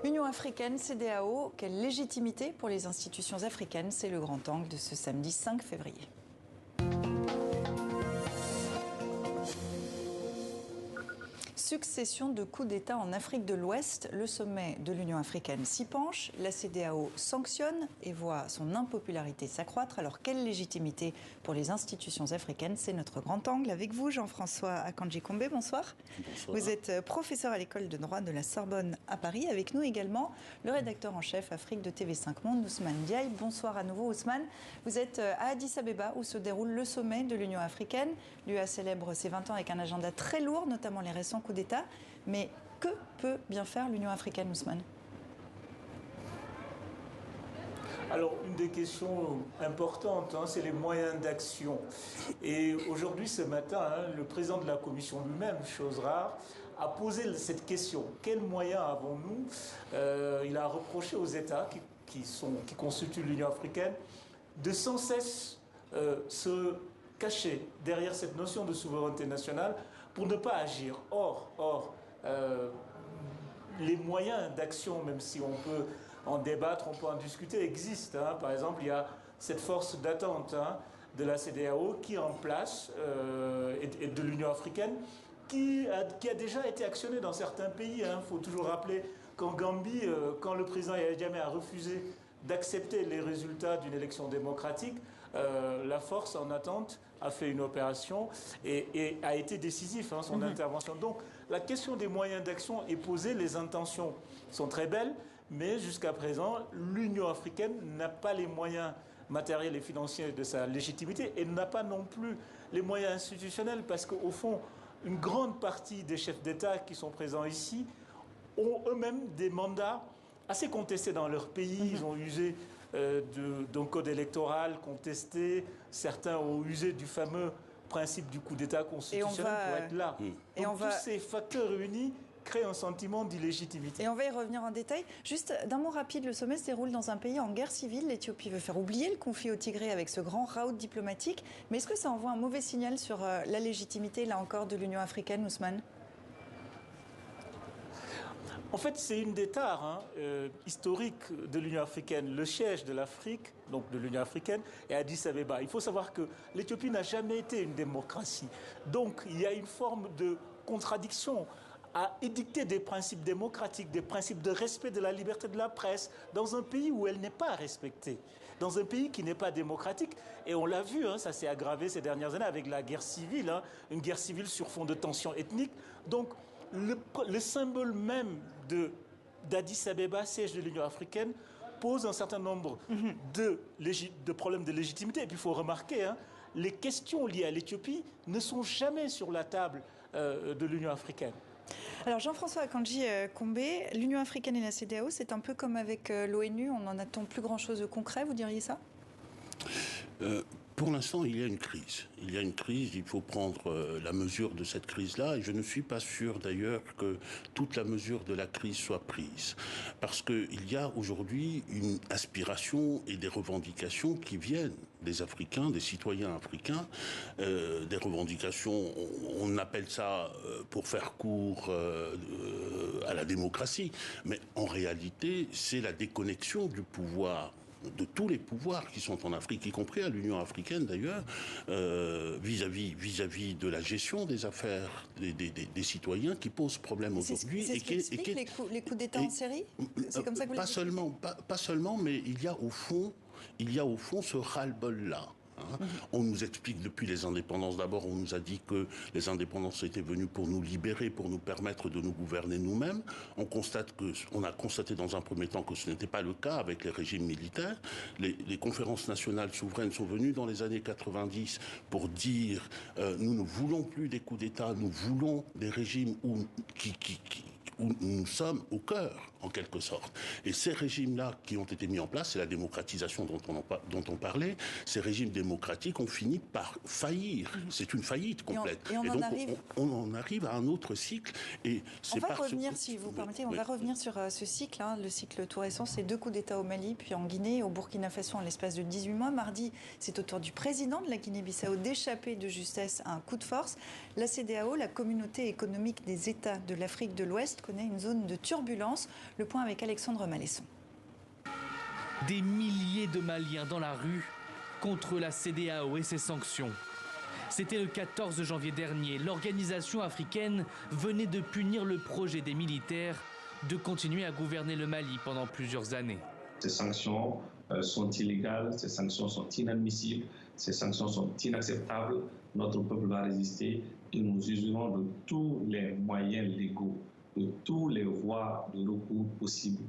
Union africaine, CEDEAO, quelle légitimité pour les institutions africaines? C'est le grand angle de ce samedi 5 février. Succession de coups d'État en Afrique de l'Ouest, le sommet de l'Union africaine s'y penche, la CEDEAO sanctionne et voit son impopularité s'accroître. Alors quelle légitimité pour les institutions africaines? C'est notre grand angle avec vous, Jean-François Akanji Kombe, bonsoir. Bonsoir. Vous êtes professeur à l'école de droit de la Sorbonne à Paris. Avec nous également le rédacteur en chef Afrique de TV5 Monde, Ousmane Diaye. Bonsoir à nouveau Ousmane. Vous êtes à Addis Abeba où se déroule le sommet de l'Union africaine. L'UA célèbre ses 20 ans avec un agenda très lourd, notamment les récents coups d'État. Mais que peut bien faire l'Union africaine, Ousmane? Alors, une des questions importantes, c'est les moyens d'action. Et aujourd'hui, ce matin, le président de la Commission lui-même, chose rare, a posé cette question. Quels moyens avons-nous? Il a reproché aux États qui constituent l'Union africaine de sans cesse se cacher derrière cette notion de souveraineté nationale pour ne pas agir. Or, les moyens d'action, même si on peut en débattre, on peut en discuter, existent. Par exemple, il y a cette force d'attente de la CEDEAO qui est en place et de l'Union africaine qui a déjà été actionnée dans certains pays. Il faut toujours rappeler qu'en Gambie, quand le président Yahya Jammeh a refusé d'accepter les résultats d'une élection démocratique, la force en attente a fait une opération et a été décisif son intervention. Donc la question des moyens d'action est posée, les intentions sont très belles, mais jusqu'à présent, l'Union africaine n'a pas les moyens matériels et financiers de sa légitimité et n'a pas non plus les moyens institutionnels parce qu'au fond, une grande partie des chefs d'État qui sont présents ici ont eux-mêmes des mandats assez contestés dans leur pays. Ils ont usé d'un code électoral contesté. Certains ont usé du fameux principe du coup d'État constitutionnel pour être là. Donc tous ces facteurs réunis créent un sentiment d'illégitimité. Et on va y revenir en détail. Juste d'un mot rapide, le sommet se déroule dans un pays en guerre civile. L'Éthiopie veut faire oublier le conflit au Tigré avec ce grand raout diplomatique. Mais est-ce que ça envoie un mauvais signal sur la légitimité, là encore, de l'Union africaine, Ousmane ? En fait, c'est une des tares historiques de l'Union africaine. Le siège de l'Afrique, donc de l'Union africaine, est à Addis Abeba. Il faut savoir que l'Éthiopie n'a jamais été une démocratie. Donc, il y a une forme de contradiction à édicter des principes démocratiques, des principes de respect de la liberté de la presse, dans un pays où elle n'est pas respectée, dans un pays qui n'est pas démocratique. Et on l'a vu, ça s'est aggravé ces dernières années avec la guerre civile, une guerre civile sur fond de tensions ethniques. Donc, le symbole même d'Addis Abeba, siège de l'Union africaine, pose un certain nombre de problèmes de légitimité. Et puis il faut remarquer, les questions liées à l'Éthiopie ne sont jamais sur la table de l'Union africaine. Alors Jean-François Akanji Kombe, l'Union africaine et la CEDEAO, c'est un peu comme avec l'ONU, on n'en attend plus grand-chose de concret, vous diriez ça ? Pour l'instant, il y a une crise. Il y a une crise, il faut prendre la mesure de cette crise-là. Et je ne suis pas sûr d'ailleurs que toute la mesure de la crise soit prise. Parce qu'il y a aujourd'hui une aspiration et des revendications qui viennent des Africains, des citoyens africains. Des revendications, on appelle ça, pour faire court, à la démocratie. Mais en réalité, c'est la déconnexion du pouvoir, de tous les pouvoirs qui sont en Afrique, y compris à l'Union africaine d'ailleurs, vis-à-vis de la gestion des affaires des citoyens qui pose problème aujourd'hui. C'est ce qui explique les coups d'État en série? C'est comme ça que vous pas seulement, mais il y a au fond ce ras-le-bol-là. On nous explique depuis les indépendances. D'abord, on nous a dit que les indépendances étaient venues pour nous libérer, pour nous permettre de nous gouverner nous-mêmes. On a constaté dans un premier temps que ce n'était pas le cas avec les régimes militaires. Les conférences nationales souveraines sont venues dans les années 90 pour dire nous ne voulons plus des coups d'État, nous voulons des régimes où nous sommes au cœur, en quelque sorte. Et ces régimes-là qui ont été mis en place, c'est la démocratisation dont on parlait, ces régimes démocratiques ont fini par faillir. C'est une faillite complète. Et donc, on en arrive à un autre cycle. Et on va revenir, si vous permettez, on va revenir sur ce cycle. Le cycle tout récent, c'est 2 coups d'État au Mali, puis en Guinée et au Burkina Faso en l'espace de 18 mois. Mardi, c'est au tour du président de la Guinée-Bissau d'échapper de justesse à un coup de force. La CEDEAO, la communauté économique des États de l'Afrique de l'Ouest, connaît une zone de turbulence. Le point avec Alexandre Malesson. Des milliers de Maliens dans la rue contre la CEDEAO et ses sanctions. C'était le 14 janvier dernier. L'organisation africaine venait de punir le projet des militaires de continuer à gouverner le Mali pendant plusieurs années. Ces sanctions sont illégales, ces sanctions sont inadmissibles, ces sanctions sont inacceptables. Notre peuple va résister et nous userons de tous les moyens légaux, de tous les voies de recours possibles.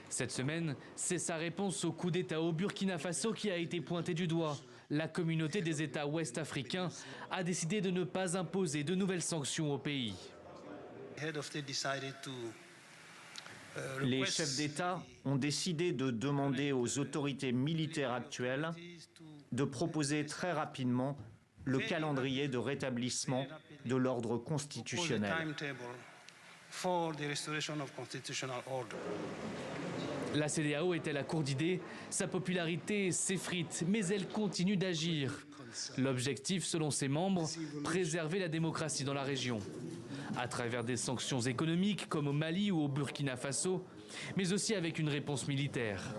Cette semaine, c'est sa réponse au coup d'État au Burkina Faso qui a été pointée du doigt. La communauté des États ouest-africains a décidé de ne pas imposer de nouvelles sanctions au pays. Les chefs d'État ont décidé de demander aux autorités militaires actuelles de proposer très rapidement le calendrier de rétablissement de l'ordre constitutionnel. La CEDEAO est à la cour d'idées, sa popularité s'effrite, mais elle continue d'agir. L'objectif, selon ses membres, préserver la démocratie dans la région. À travers des sanctions économiques comme au Mali ou au Burkina Faso, mais aussi avec une réponse militaire.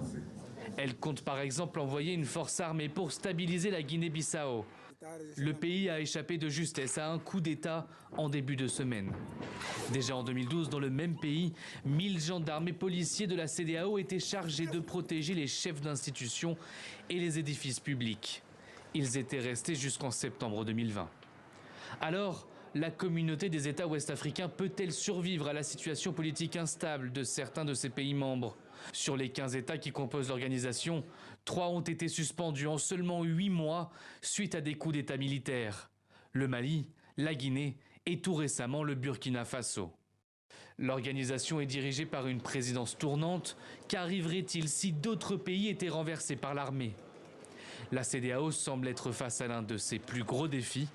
Elle compte par exemple envoyer une force armée pour stabiliser la Guinée-Bissau. Le pays a échappé de justesse à un coup d'État en début de semaine. Déjà en 2012, dans le même pays, 1000 gendarmes et policiers de la CEDEAO étaient chargés de protéger les chefs d'institutions et les édifices publics. Ils étaient restés jusqu'en septembre 2020. Alors, la communauté des États ouest-africains peut-elle survivre à la situation politique instable de certains de ses pays membres ? Sur les 15 États qui composent l'organisation, 3 ont été suspendus en seulement 8 mois suite à des coups d'État militaires. Le Mali, la Guinée et tout récemment le Burkina Faso. L'organisation est dirigée par une présidence tournante. Qu'arriverait-il si d'autres pays étaient renversés par l'armée ? La CEDEAO semble être face à l'un de ses plus gros défis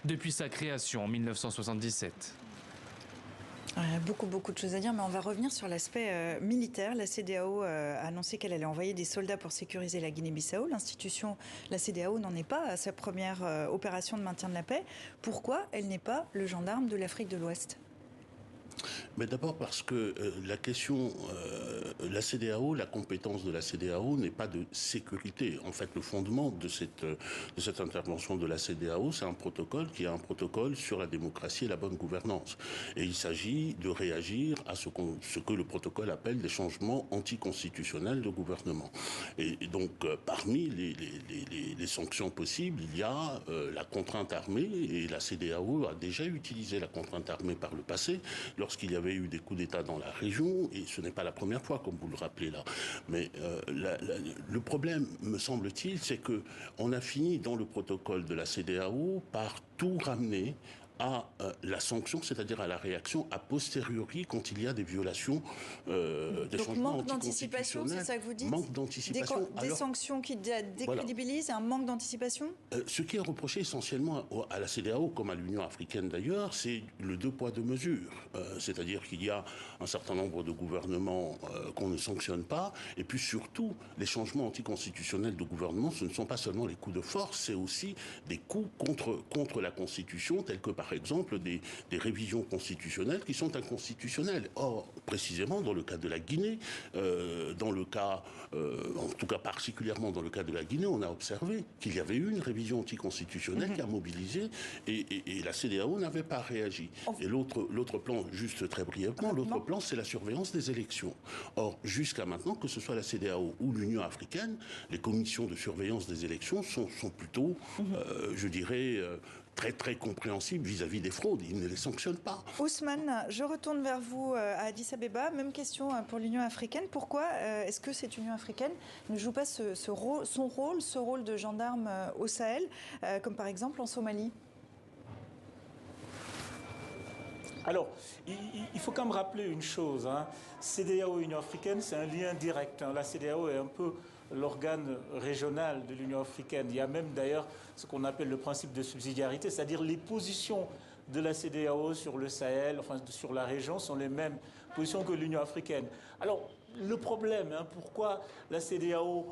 depuis sa création en 1977. Beaucoup de choses à dire, mais on va revenir sur l'aspect militaire. La CEDEAO a annoncé qu'elle allait envoyer des soldats pour sécuriser la Guinée-Bissau. L'institution, la CEDEAO, n'en est pas à sa première opération de maintien de la paix. Pourquoi elle n'est pas le gendarme de l'Afrique de l'Ouest ? Mais d'abord parce que la question, la CEDEAO, la compétence de la CEDEAO n'est pas de sécurité. En fait, le fondement de cette intervention de la CEDEAO, c'est un protocole qui est un protocole sur la démocratie et la bonne gouvernance. Et il s'agit de réagir à ce que le protocole appelle des changements anticonstitutionnels de gouvernement. Et donc, parmi les sanctions possibles, il y a la contrainte armée, et la CEDEAO a déjà utilisé la contrainte armée par le passé, lorsqu'il y avait eu des coups d'État dans la région, et ce n'est pas la première fois, comme vous le rappelez là. Mais le problème, me semble-t-il, c'est qu'on a fini dans le protocole de la CEDEAO par tout ramener à la sanction, c'est-à-dire à la réaction a posteriori quand il y a des violations des changements manque d'anticipation, c'est ça que vous dites ? Manque d'anticipation. Des sanctions qui décrédibilisent, voilà. Un manque d'anticipation ? Ce qui est reproché essentiellement à la CEDEAO, comme à l'Union africaine d'ailleurs, c'est le 2 poids 2 mesures. C'est-à-dire qu'il y a un certain nombre de gouvernements qu'on ne sanctionne pas, et puis surtout, les changements anticonstitutionnels de gouvernement, ce ne sont pas seulement les coups de force, c'est aussi des coups contre la Constitution, tels que par exemple des révisions constitutionnelles qui sont inconstitutionnelles. Or, précisément dans le cas de la Guinée, en tout cas particulièrement dans le cas de la Guinée, on a observé qu'il y avait eu une révision anticonstitutionnelle qui a mobilisé et la CEDEAO n'avait pas réagi. Et l'autre plan, juste très brièvement, l'autre plan, c'est la surveillance des élections. Or, jusqu'à maintenant, que ce soit la CEDEAO ou l'Union africaine, les commissions de surveillance des élections sont plutôt, je dirais, très compréhensible vis-à-vis des fraudes. Ils ne les sanctionnent pas. Ousmane, je retourne vers vous à Addis Abeba. Même question pour l'Union africaine. Pourquoi est-ce que cette Union africaine ne joue pas ce rôle de gendarme au Sahel, comme par exemple en Somalie ? Alors, il faut quand même rappeler une chose. CEDEAO et Union africaine, c'est un lien direct. La CEDEAO est un peu l'organe régional de l'Union africaine. Il y a même d'ailleurs ce qu'on appelle le principe de subsidiarité, c'est-à-dire les positions de la CEDEAO sur le Sahel, enfin sur la région, sont les mêmes positions que l'Union africaine. Alors, le problème, pourquoi la CEDEAO,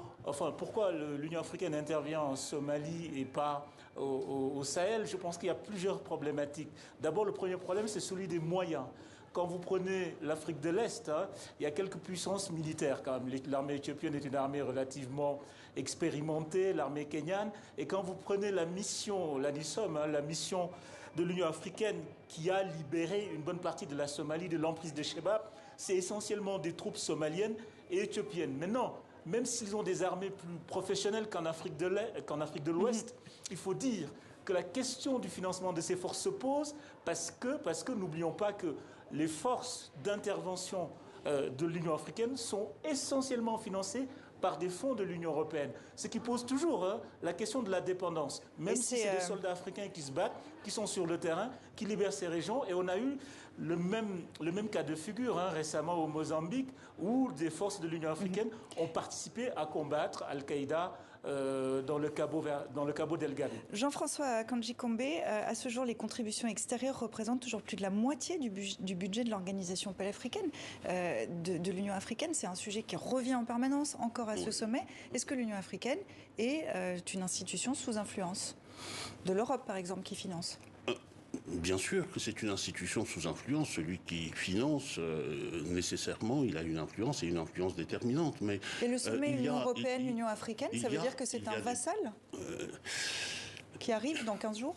pourquoi l'Union africaine intervient en Somalie et pas au Sahel, je pense qu'il y a plusieurs problématiques. D'abord, le premier problème, c'est celui des moyens. quand vous prenez l'Afrique de l'Est, hein, il y a quelques puissances militaires quand même. L'armée éthiopienne est une armée relativement expérimentée, l'armée kenyane. Et quand vous prenez la mission, l'ANISOM, hein, la mission de l'Union africaine qui a libéré une bonne partie de la Somalie de l'emprise de Shebab, c'est essentiellement des troupes somaliennes et éthiopiennes. Maintenant, même s'ils ont des armées plus professionnelles qu'en Afrique de l'Ouest, il faut dire que la question du financement de ces forces se pose parce que n'oublions pas que les forces d'intervention de l'Union africaine sont essentiellement financées par des fonds de l'Union européenne. Ce qui pose toujours la question de la dépendance. Même si c'est des soldats africains qui se battent, qui sont sur le terrain, qui libèrent ces régions. Et on a eu le même cas de figure récemment au Mozambique, où des forces de l'Union africaine ont participé à combattre Al-Qaïda dans le Cabo Delgado. Jean-François Kandji-Kombe, à ce jour, les contributions extérieures représentent toujours plus de la moitié du budget de l'organisation panafricaine, de l'Union africaine. C'est un sujet qui revient en permanence, encore à ce sommet. Est-ce que l'Union africaine est une institution sous influence de l'Europe, par exemple, qui finance ? Bien sûr que c'est une institution sous influence. Celui qui finance, nécessairement, il a une influence et une influence déterminante. Et le sommet Union européenne, Union africaine, ça veut dire que c'est un vassal qui arrive dans 15 jours ?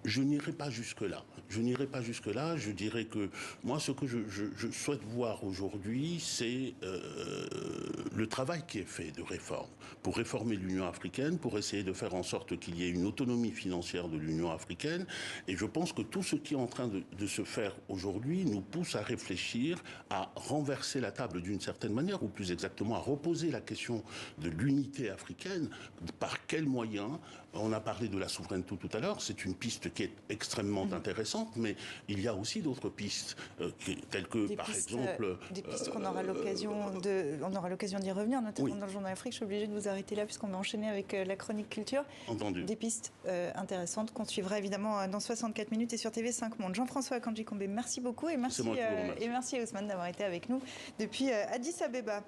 Je n'irai pas jusque-là. Je dirais que moi, ce que je souhaite voir aujourd'hui, c'est le travail qui est fait de réforme. Pour réformer l'Union africaine, pour essayer de faire en sorte qu'il y ait une autonomie financière de l'Union africaine. Et je pense que tout ce qui est en train de se faire aujourd'hui nous pousse à réfléchir, à renverser la table d'une certaine manière, ou plus exactement à reposer la question de l'unité africaine. Par quels moyens ? On a parlé de la souveraineté tout à l'heure, c'est une piste qui est extrêmement intéressante, mais il y a aussi d'autres pistes, telles que, par exemple... Des pistes qu'on aura l'occasion d'y revenir, notamment dans le Journal Afrique. Je suis obligée de vous arrêter là, puisqu'on va enchaîner avec la chronique culture. Entendu. Des pistes intéressantes qu'on suivra évidemment dans 64 minutes et sur TV5 Monde. Jean-François Kandji-Kombe, merci beaucoup et merci à Ousmane d'avoir été avec nous depuis Addis Abeba.